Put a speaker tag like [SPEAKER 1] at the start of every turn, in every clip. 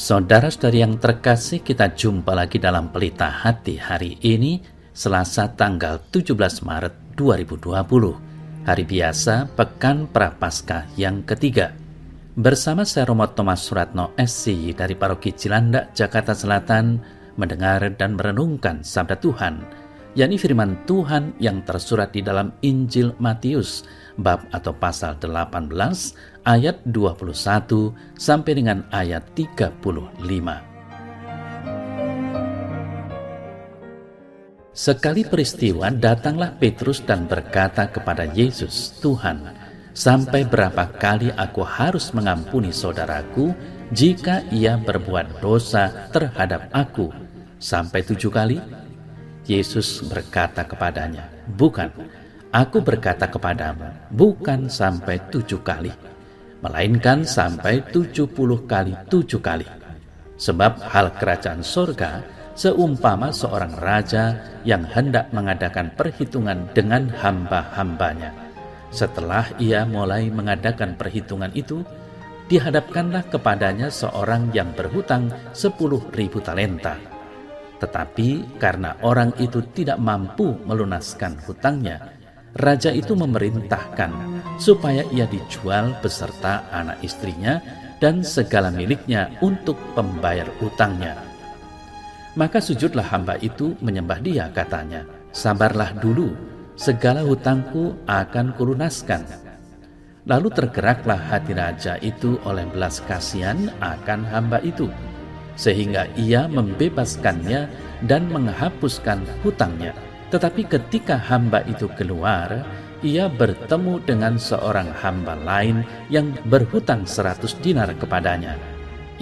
[SPEAKER 1] Saudara-saudari yang terkasih, kita jumpa lagi dalam Pelita Hati hari ini, Selasa tanggal 17 Maret 2020. Hari biasa, Pekan Prapaskah yang ketiga. Bersama saya Romo Thomas Suratno SC dari Paroki Cilandak, Jakarta Selatan, mendengar dan merenungkan Sabda Tuhan, yakni firman Tuhan yang tersurat di dalam Injil Matius, bab atau pasal 18, ayat 21 sampai dengan ayat 35. Sekali peristiwa, datanglah Petrus dan berkata kepada Yesus, "Tuhan, sampai berapa kali aku harus mengampuni saudaraku jika ia berbuat dosa terhadap aku? Sampai 7 kali?" Yesus berkata kepadanya, "Bukan, aku berkata kepadamu, bukan sampai 7 kali, melainkan sampai 70 kali 7 kali. Sebab hal kerajaan sorga seumpama seorang raja yang hendak mengadakan perhitungan dengan hamba-hambanya. Setelah ia mulai mengadakan perhitungan itu, dihadapkanlah kepadanya seorang yang berhutang 10.000 talenta. Tetapi karena orang itu tidak mampu melunaskan hutangnya, raja itu memerintahkan supaya ia dijual beserta anak istrinya dan segala miliknya untuk pembayar hutangnya. Maka sujudlah hamba itu menyembah dia, katanya, 'Sabarlah dulu, segala hutangku akan kulunaskan.' Lalu tergeraklah hati raja itu oleh belas kasihan akan hamba itu, sehingga ia membebaskannya dan menghapuskan hutangnya. Tetapi ketika hamba itu keluar, ia bertemu dengan seorang hamba lain yang berhutang 100 dinar kepadanya.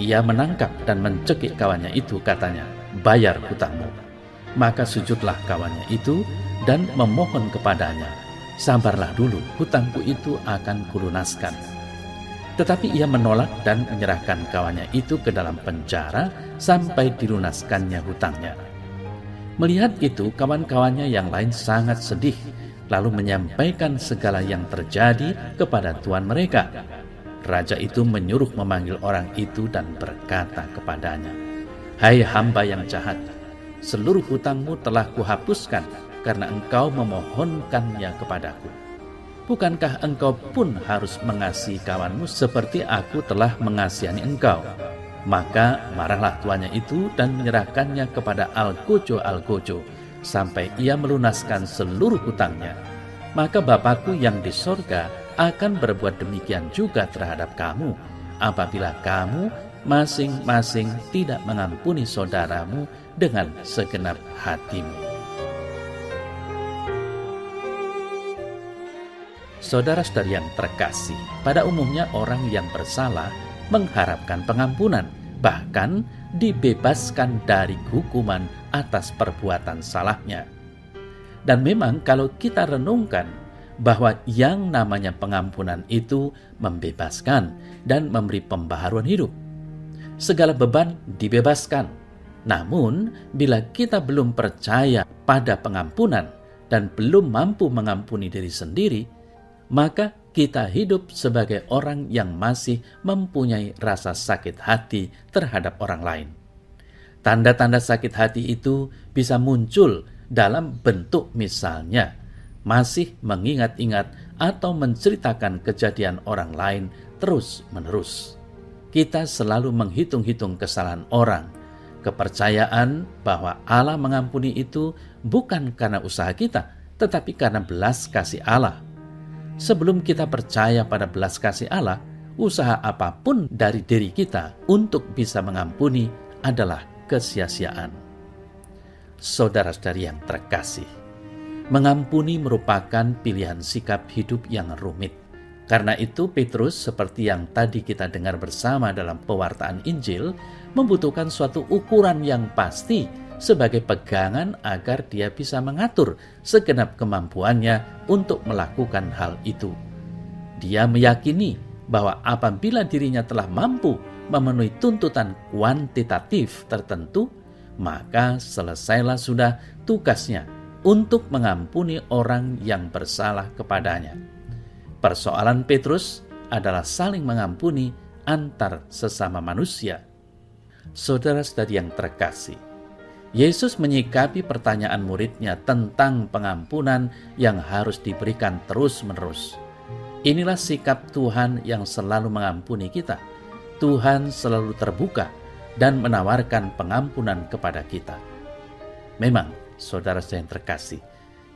[SPEAKER 1] Ia menangkap dan mencekik kawannya itu, katanya, 'Bayar hutangmu.' Maka sujudlah kawannya itu dan memohon kepadanya, 'Sabarlah dulu, hutangku itu akan kulunaskan.' Tetapi ia menolak dan menyerahkan kawannya itu ke dalam penjara sampai dilunaskannya hutangnya. Melihat itu, kawan-kawannya yang lain sangat sedih, lalu menyampaikan segala yang terjadi kepada tuan mereka. Raja itu menyuruh memanggil orang itu dan berkata kepadanya, 'Hai hamba yang jahat, seluruh hutangmu telah kuhapuskan karena engkau memohonkannya kepadaku. Bukankah engkau pun harus mengasihi kawanmu seperti aku telah mengasihani engkau?' Maka marahlah tuannya itu dan menyerahkannya kepada algojo-algojo sampai ia melunaskan seluruh hutangnya. Maka Bapakku yang di sorga akan berbuat demikian juga terhadap kamu, apabila kamu masing-masing tidak mengampuni saudaramu dengan segenap hatimu." Saudara-saudari yang terkasih, pada umumnya orang yang bersalah mengharapkan pengampunan, bahkan dibebaskan dari hukuman atas perbuatan salahnya. Dan memang kalau kita renungkan bahwa yang namanya pengampunan itu membebaskan dan memberi pembaharuan hidup. Segala beban dibebaskan. Namun, bila kita belum percaya pada pengampunan dan belum mampu mengampuni diri sendiri, maka kita hidup sebagai orang yang masih mempunyai rasa sakit hati terhadap orang lain. Tanda-tanda sakit hati itu bisa muncul dalam bentuk misalnya masih mengingat-ingat atau menceritakan kejadian orang lain terus-menerus. Kita selalu menghitung-hitung kesalahan orang. Kepercayaan bahwa Allah mengampuni itu bukan karena usaha kita, tetapi karena belas kasih Allah. Sebelum kita percaya pada belas kasih Allah, usaha apapun dari diri kita untuk bisa mengampuni adalah kesia-siaan. Saudara-saudari yang terkasih, mengampuni merupakan pilihan sikap hidup yang rumit. Karena itu Petrus, seperti yang tadi kita dengar bersama dalam pewartaan Injil, membutuhkan suatu ukuran yang pasti sebagai pegangan agar dia bisa mengatur segenap kemampuannya untuk melakukan hal itu. Dia meyakini bahwa apabila dirinya telah mampu memenuhi tuntutan kuantitatif tertentu, maka selesailah sudah tugasnya untuk mengampuni orang yang bersalah kepadanya. Persoalan Petrus adalah saling mengampuni antar sesama manusia. Saudara-saudari yang terkasih, Yesus menyikapi pertanyaan muridnya tentang pengampunan yang harus diberikan terus-menerus. Inilah sikap Tuhan yang selalu mengampuni kita. Tuhan selalu terbuka dan menawarkan pengampunan kepada kita. Memang, saudara-saudari yang terkasih,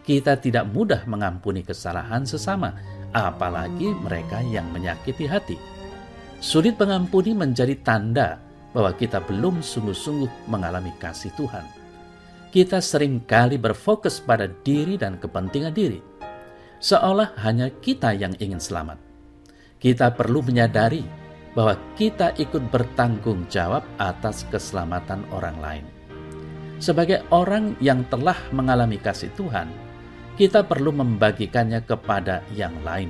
[SPEAKER 1] kita tidak mudah mengampuni kesalahan sesama, apalagi mereka yang menyakiti hati. Sulit mengampuni menjadi tanda bahwa kita belum sungguh-sungguh mengalami kasih Tuhan. Kita seringkali berfokus pada diri dan kepentingan diri, seolah hanya kita yang ingin selamat. Kita perlu menyadari bahwa kita ikut bertanggung jawab atas keselamatan orang lain. Sebagai orang yang telah mengalami kasih Tuhan, kita perlu membagikannya kepada yang lain,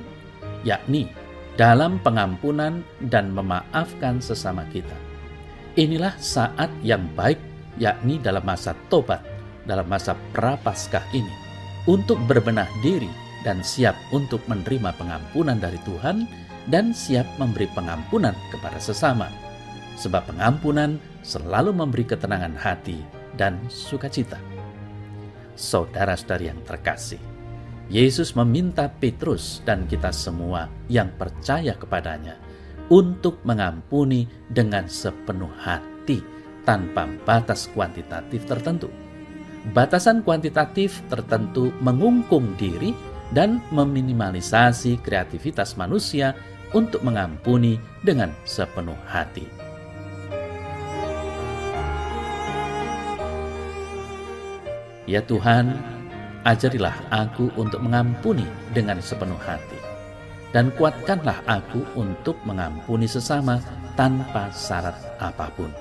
[SPEAKER 1] yakni dalam pengampunan dan memaafkan sesama kita. Inilah saat yang baik, yakni dalam masa tobat, dalam masa prapaskah ini, untuk berbenah diri dan siap untuk menerima pengampunan dari Tuhan dan siap memberi pengampunan kepada sesama. Sebab pengampunan selalu memberi ketenangan hati dan sukacita. Saudara-saudari yang terkasih, Yesus meminta Petrus dan kita semua yang percaya kepadanya untuk mengampuni dengan sepenuh hati tanpa batas kuantitatif tertentu. Batasan kuantitatif tertentu mengungkung diri dan meminimalisasi kreativitas manusia untuk mengampuni dengan sepenuh hati. Ya Tuhan, ajarilah aku untuk mengampuni dengan sepenuh hati, dan kuatkanlah aku untuk mengampuni sesama tanpa syarat apapun.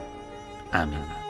[SPEAKER 1] Amin.